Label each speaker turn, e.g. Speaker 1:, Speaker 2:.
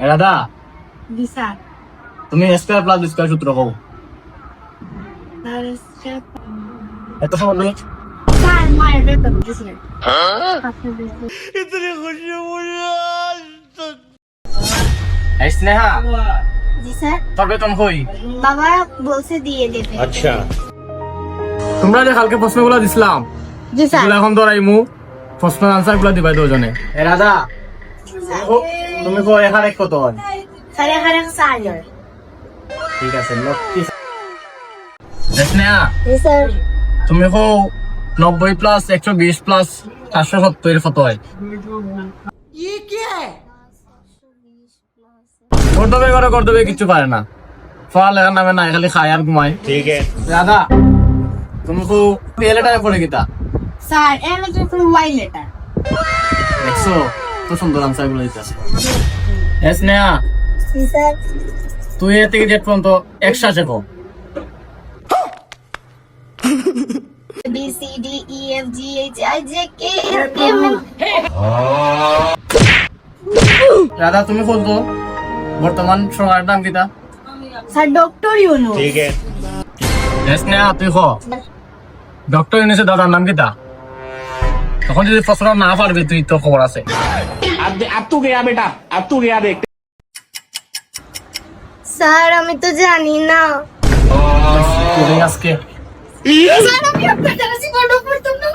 Speaker 1: রাধা
Speaker 2: জি sir.
Speaker 1: তুমি square plus B square সূত্র কও। এত সময় নেই।
Speaker 2: স্যার মায়ের বেতন দিয়েছিলেন।
Speaker 1: এই স্নেহা
Speaker 2: জি স্যার।
Speaker 1: তোর বেতন কই?
Speaker 2: বাবা বলছে দিয়ে দেবে।
Speaker 1: আচ্ছা তোমরা যে কালকে প্রশ্নগুলো দিছিলাম
Speaker 2: জি স্যার।
Speaker 1: এগুলো এখন ধরাইমু, প্রশ্নের আনসার গুলো দিবাই দুজনে। এ রাধা তুমি কো এখানে কত হয়?
Speaker 2: স্যার এখানে 4
Speaker 1: ঠিক আছে লক্ষ্মী। স্নেহা
Speaker 2: জি স্যার।
Speaker 1: তুমি কো 90 প্লাস 120 প্লাস 470 কত হয়? করতে কিছু পারে না, পড়ালেখার নামে না, খালি খায় আর ঘুমায়। ঠিক আছে দাদা তুমি কো এলেটায় পড়ে গিতা
Speaker 2: স্যার এমন তো কোনো ওয়াই লেটার।
Speaker 1: দেখছো তো সুন্দর আনসার গুলো দিতেছে। স্নেহা
Speaker 2: জি স্যার।
Speaker 1: তুই এ থেকে জেড পর্যন্ত একসাথে কো।
Speaker 2: B C D E F G H I J K M N.
Speaker 1: Radha তুমি বলতো বর্তমান সময়ের নাম কিতা?
Speaker 2: Sir doctor Yunus.
Speaker 1: ঠিক আছে স্নেহা তুই কো ডক্টর ইউনুসের দাদার নাম কিতা? তখন যদি প্রশ্ন না পারবি তুই তো খবর আছে।
Speaker 3: अब तू गया बेटा, अब तू गया देख।
Speaker 2: স্যার আমি তো জানি না।
Speaker 1: তুই আজকে
Speaker 2: স্যার আমি আপনার কাছে কোনো পড়তাম না।